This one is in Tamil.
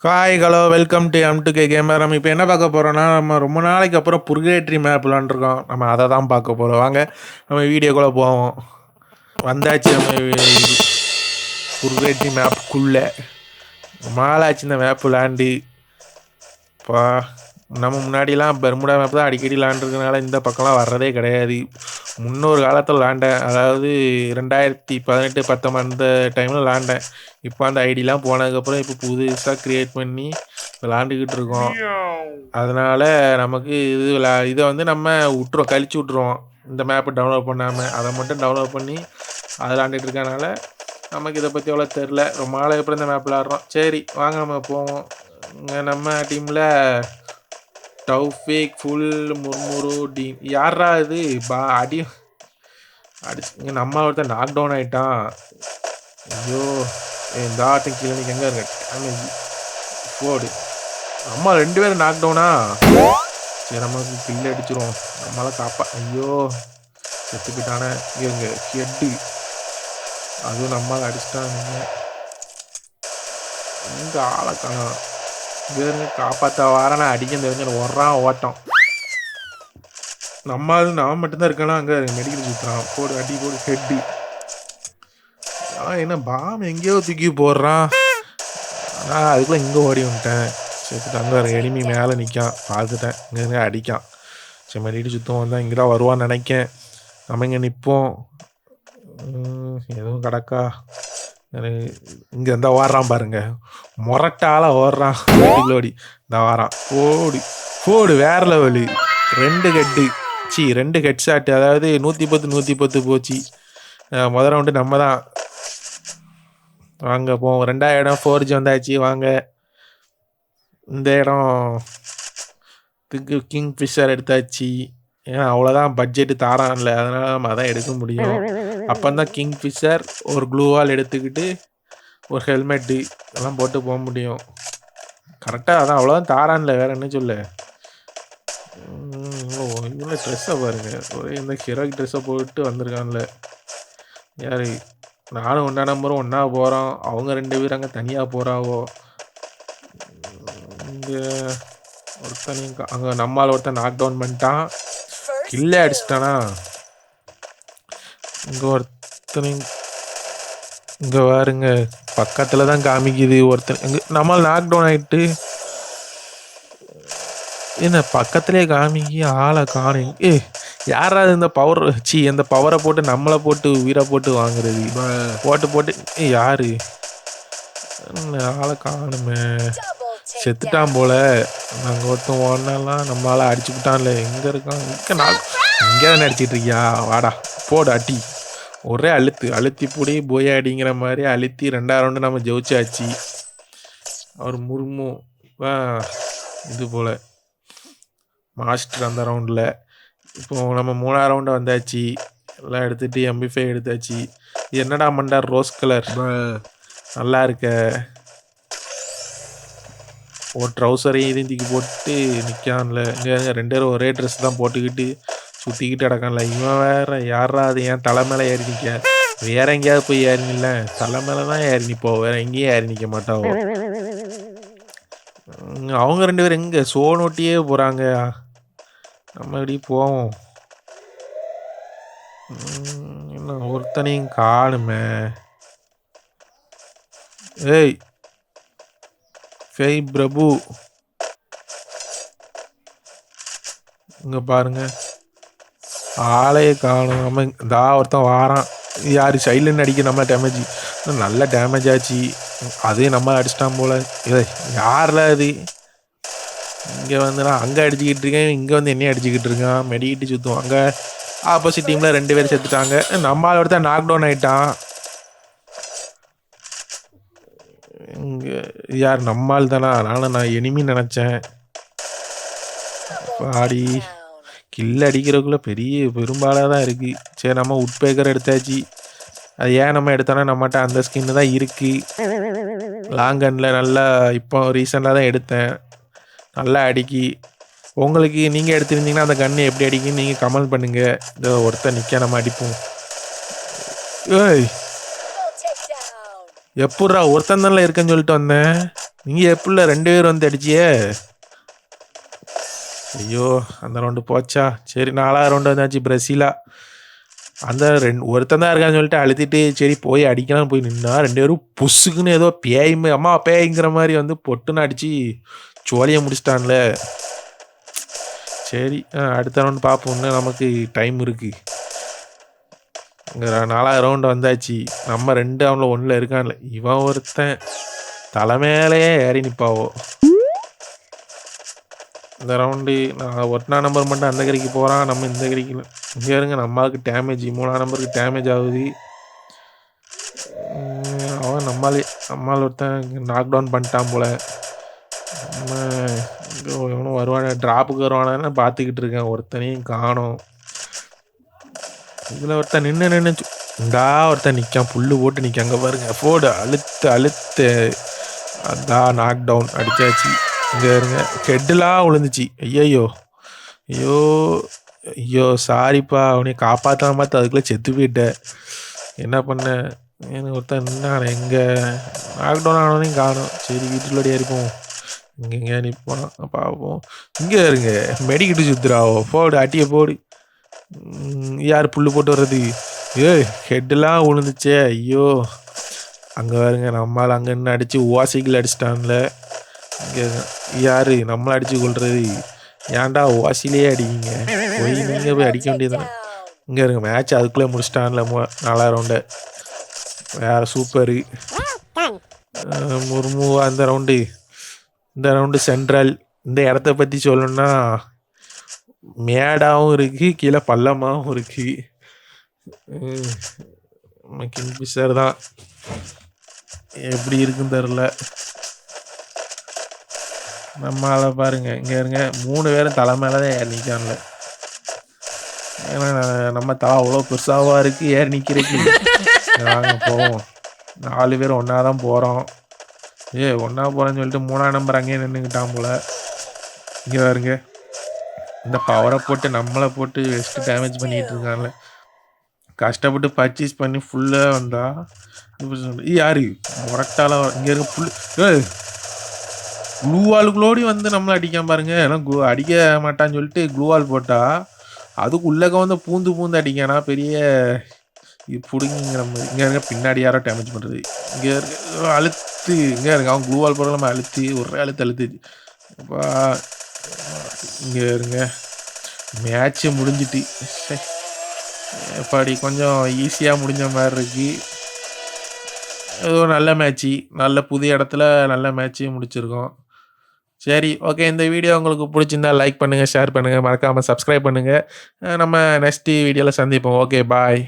Hi hello welcome to M2K gamer. நம்ம இப்போ என்ன பார்க்க போகிறோம்னா, நம்ம ரொம்ப நாளைக்கு அப்புறம் புர்கேட்ரி மேப் விளாண்டுருக்கோம். நம்ம அதை தான் பார்க்க போகிறோம். வாங்க நம்ம வீடியோக்குள்ளே போவோம். வந்தாச்சு நம்ம புர்கேட்ரி மேப்புக்குள்ளே. மாலாச்சு இந்த மேப் விளாண்டு பா. நம்ம முன்னாடிலாம் பெர்முடா மேப் தான் அடிக்கடி விளாண்டுருக்கனால இந்த பக்கம்லாம் வர்றதே கிடையாது. முன்னொரு காலத்தில் விளாண்டேன், அதாவது 2018-19 அந்த டைமில் விளாண்டேன். இப்போ அந்த ஐடியெலாம் போனதுக்கப்புறம் இப்போ புதுசாக க்ரியேட் பண்ணி விளாண்டுக்கிட்டு இருக்கோம். அதனால் நமக்கு இதை வந்து நம்ம கழிச்சு விட்ருவோம். இந்த மேப்பை டவுன்லோட் பண்ணாமல் அதை மட்டும் டவுன்லோட் பண்ணி அதை விளாண்டுட்டு இருக்கனால நமக்கு இதை பற்றி அவ்வளோ தெரில. ரொம்ப நாளைக்கு அப்புறம் இந்த மேப் விளாட்றோம். சரி வாங்க நம்ம போவோம். நம்ம டீமில் டவுஃபிக், ஃபுல், முர்முரு, டீன். யாரா இது அடிச்சு நம்ம ஒருத்தர் நாக் டவுன் ஆகிட்டான். ஐயோ இந்த ஆட்டம் கீழே எங்கே இருக்க போடு. அம்மா 2 பேரும் நாக் டவுனா. சரி நமக்கு கில் அடிச்சிரும். நம்மளால காப்பா. ஐயோ செத்துக்கிட்டானே. இங்க ஹெட்டு அதுவும் நம்மளால் அடிச்சிட்டாங்க. இங்கே ஆளை காணோம். இங்கே காப்பாற்ற வாரனா அடிக்க தெரிஞ்சு ஒர்றான் ஓட்டம். நான் மட்டும்தான் இருக்கானா. அங்கே மெடிக்கல் சுற்றுறான். போடு அடி போடு ஹெட்டு. என்ன பாம் எங்கேயோ தூக்கி போடுறான். நான் அதுக்குள்ளே இங்கே ஓடி வந்துட்டேன். சேர்த்துட்டு அங்கே ஒரு எனிமி மேலே நிற்கான். பார்த்துட்டேன் இங்கே அடிக்கான். சரி மெடிக்கல் சுத்தம் வந்தால் இங்கே தான் வருவான்னு நினைக்கேன். நம்ம இங்கே நிற்போம். எதுவும் கிடக்கா. இங்கே இருந்தால் ஓடுறான் பாருங்க. முரட்டால ஓடுறான். ஓடி இந்த வாரான். போடு போடு வேற லெவலு. 2 head shot. அதாவது 110 போச்சு. முதல் ரவுண்டு நம்ம தான். வாங்க போவோம். 2ஆவது இடம் 4G வந்தாச்சு. வாங்க இந்த இடம் கிங் ஃபிஷர் எடுத்தாச்சு. ஏன்னா அவ்வளோதான் பட்ஜெட்டு தாரான்ல, அதனால் நம்ம அதான் எடுக்க முடியும். அப்போ தான் கிங் ஃபிஷர் ஒரு க்ளூவால் எடுத்துக்கிட்டு ஒரு ஹெல்மெட்டு இதெல்லாம் போட்டு போக முடியும். கரெக்டாக அதான் அவ்வளோதான் தாரான்ல, வேறு என்ன சொல்ல. இவ்வளோ ட்ரெஸ்ஸை பாருங்கள். ஒரே இந்த ஹீரோக்கு ட்ரெஸ்ஸை போட்டு வந்திருக்கான்ல. யார் நானும் ஒன்றா நம்பரும் ஒன்றா போகிறோம். அவங்க 2 பேரும் அங்கே தனியாக போகிறாவோ. இங்கே ஒருத்தனையும் அங்கே நம்மளால் ஒருத்தன் நாக் டவுன் பண்ணிட்டான். கில்லே அடிச்சிட்டானா. இங்கே ஒருத்தனையும் இங்கே பாருங்க பக்கத்தில் தான் காமிக்குது. ஒருத்தன் இங்கே நம்மளால் நாக் டவுன் ஆகிட்டு என்ன பக்கத்துலேயே காமிக்கி ஆளை காணும். யாராவது இந்த பவர் இந்த பவரை போட்டு நம்மளை போட்டு உயிரை போட்டு வாங்குறது. போட்டு யாரு ஆளை காணுமே. செத்துட்டான் போல. நாங்கள் ஒருத்தன் ஓடனாலாம் நம்மளால அடிச்சுக்கிட்டான்ல. எங்கே இருக்கான். இங்கே தானே அடிச்சிட்டு இருக்கியா. வாடா போடு அடி. ஒரே அழுத்தி பூடி போய் அடிங்கிற மாதிரி அழுத்தி 2ஆவது ரவுண்டு நம்ம ஜெயிச்சாச்சு. அவர் முர்மு இது போல் மாஸ்டர் அந்த ரவுண்டில். இப்போ நம்ம 3ஆவது ரவுண்டு வந்தாச்சு. எல்லாம் எடுத்துகிட்டு MP5 எடுத்தாச்சு. என்னடா மண்டார் ரோஸ் கலர் நல்லா இருக்க. ஒரு ட்ரௌசரையும் இதையும் தூக்கி போட்டு நிற்கான்ல. இங்கே 2 பேரும் ஒரே ட்ரெஸ் தான் போட்டுக்கிட்டு சுற்றிக்கிட்டு கிடக்கான்ல. இவன் வேறு யாரா அது என் தலை மேலே ஏறி நிற்க. வேற எங்கேயாவது போய் ஏறினில்ல. தலை மேலே தான் ஏறி நிற்போம், வேற எங்கேயும் ஏறி நிற்க மாட்டாவோ. அவங்க 2 பேரும் எங்கே சோனோட்டியே போகிறாங்க. நம்ம இப்படி போவோம். இன்னும் ஒருத்தனையும் காணுமே. ஃபெய் பிரபு இங்கே பாருங்க ஆளையே காணும். நம்ம ஒருத்தன் வாரான். யார் சைலண்ட் அடிக்க நம்ம டேமேஜ். நல்ல டேமேஜ் ஆச்சு. அதே நம்ம அடிச்சிட்டான் போல. யாரில் அது. இங்கே வந்து நான் அங்கே அடிச்சுக்கிட்டு இருக்கேன், இங்கே வந்து என்னையும் அடிச்சுக்கிட்டு இருக்கான். மெடிக்கிட்டு சுற்றுவோம். அங்கே ஆப்போசிட் டீமில் 2 பேர் செத்துட்டாங்க. நம்மளால் ஒருத்தன் நாக் டவுன் ஆகிட்டான். இங்கே யார் நம்மால் தானா. அதனால் நான் எனிமின்னு நினச்சேன். பாடி கில் அடிக்கிறதுக்குள்ளே பெரும்பாலாக தான் இருக்குது. சரி நம்ம உட்பேக்கர் எடுத்தாச்சு. அது ஏன் நம்ம எடுத்தோன்னா நம்மகிட்ட அந்த ஸ்கின்னு தான் இருக்குது. லாங்கனில் நல்லா இப்போ ரீசெண்டாக தான் எடுத்தேன். நல்லா அடிக்கி. உங்களுக்கு நீங்கள் எடுத்துருந்தீங்கன்னா அந்த கன்று எப்படி அடிக்குன்னு நீங்கள் கமெண்ட் பண்ணுங்கள். இந்த ஒருத்தர் நிற்க நம்ம அடிப்போம். எப்பட்றா ஒருத்தன் தானே இருக்குன்னு சொல்லிட்டு வந்தேன். நீங்கள் எப்படில 2 பேர் வந்து அடிச்சியே? ஐயோ அந்த ரவுண்டு போச்சா. சரி 4வது ரவுண்டு வந்தாச்சு. பிரசீலா அந்த ஒருத்தன் தான் இருக்கான்னு சொல்லிட்டு அழுத்திட்டு சரி போய் அடிக்கலாம் போய் நின்னா 2 பேரும் புசுக்குன்னு ஏதோ பேயுமே அம்மா பேய்ங்கிற மாதிரி வந்து பொட்டுன்னு அடித்து சோழியை முடிச்சிட்டான்ல. சரி அடுத்த ரவுண்டு பார்ப்போம். இன்னும் நமக்கு டைம் இருக்குது. இங்கே 4வது ரவுண்டு வந்தாச்சு. நம்ம 2 அவனில் 1ல் இருக்கான்ல. இவன் ஒருத்தன் தலைமையிலேயே ஏறி நிற்பாவோ. இந்த ரவுண்டு நான் 1ஆம் நம்பர் மட்டும் அந்த கறிக்கு போகிறான். நம்ம இந்த கறிக்கு இங்கே இருங்க. நம்மளுக்கு டேமேஜ் 3ஆம் நம்பருக்கு டேமேஜ் ஆகுது. அவன் நம்மால் ஒருத்தன் நாக் டவுன் பண்ணிட்டான் போல. நம்ம எவனும் வருவானே ட்ராப்புக்கு வருவானு பார்த்துக்கிட்டு இருக்கேன். ஒருத்தனையும் காணோம். இதில் ஒருத்தன் நின்று இந்தா ஒருத்தன் நிற்கான். புல்லு போட்டு நிற்க. அங்கே பாருங்க போடு அழுத்து அதான் நாக் டவுன் அடித்தாச்சு. இங்கே இருங்க ஹெட்டெலாம் விழுந்துச்சு. ஐயோ ஐயோ ஐயோ சாரிப்பா. அவனையும் காப்பாற்றாம பார்த்து அதுக்குள்ளே செத்து போயிட்டேன். என்ன பண்ண எனக்கு ஒருத்தன் நின்னான். எங்கே நாக் டவுன் ஆனவனையும் காணும். சரி வீட்டுக்குள்ளே இருப்போம். இங்கே நிற்பான் பார்ப்போம். இங்கே இருங்க மெடிக்கிட்டு சுற்றுறாவோ. போடு அட்டியை போடு. யார் புல்லு போட்டு வர்றது? ஹெட்டெலாம் விழுந்துச்சே. ஐயோ அங்கே வருங்க நம்மளால் அங்கே நின்று அடித்து ஓசைகள் அடிச்சிட்டான்ல. இங்கே யார் நம்மளை அடித்து கொள்வது? ஏன்டா ஓசிலே அடிக்கிங்க? போய் நீங்கள் போய் அடிக்க வேண்டியதுதான். இங்கே இருங்க மேட்ச் அதுக்குள்ளே முடிச்சிட்டான்ல 4வது ரவுண்டு. வேறு சூப்பரு முர்மு. இந்த ரவுண்டு சென்ட்ரல். இந்த இடத்த பற்றி சொல்லணும்னா மேடாகவும் இருக்குது, கீழே பள்ளமாகவும் இருக்குது. கிங்ஃபிஷர் தான் எப்படி இருக்குன்னு தெரில. நம்மளால பாருங்க இங்கே இருங்க 3 பேரும் தலை மேலே தான் ஏறி நிற்கான்ல. ஏன்னா நம்ம தலை அவ்வளோ பெருசாவாக இருக்குது ஏறி நிற்கிறதுக்கு. நாங்கள் போவோம் 4 பேர் ஒன்றா தான் போகிறோம். ஒன்றா போகிறேன்னு சொல்லிட்டு 3ஆம் நம்பர் அங்கேயே நின்றுக்கிட்டான் போல். இங்கே வருங்க இந்த பவரை போட்டு நம்மளை போட்டு வெஸ்ட்டு டேமேஜ் பண்ணிகிட்டு இருக்கான்ல. கஷ்டப்பட்டு பர்ச்சேஸ் பண்ணி ஃபுல்லாக வந்தா யாரு முரட்டால இங்கே இருக்க க்ளூவாலுக்குள்ளோடி வந்து நம்மளை அடிக்காம பாருங்க. ஏன்னா அடிக்க மாட்டான்னு சொல்லிட்டு க்ளூவால் போட்டால் அதுக்கு உள்ளக்க வந்து பூந்து அடிக்கானா பெரிய பிடுங்கிற மாதிரி. இங்கே இருக்க பின்னாடி யாரோ டேமேஜ் பண்ணுறது. இங்கே இருக்க அழுத்து. இங்கே இருக்க அவன் க்ளூவால் போகிற நம்ம அழுத்தி ஒரே அழுத்து. அப்பா இங்கே இருங்க மேட்ச்சு முடிஞ்சிட்டு எப்பாடி கொஞ்சம் ஈஸியாக முடிஞ்ச மாதிரி இருக்கு. ஏதோ நல்ல மேட்ச்சு, நல்ல புது இடத்துல நல்ல மேட்ச்சு முடிச்சிருக்கோம். சரி ஓகே. இந்த வீடியோ உங்களுக்கு பிடிச்சிருந்தா லைக் பண்ணுங்கள், ஷேர் பண்ணுங்கள், மறக்காமல் சப்ஸ்கிரைப் பண்ணுங்கள். நம்ம நெக்ஸ்ட் வீடியோவில் சந்திப்போம். Okay bye.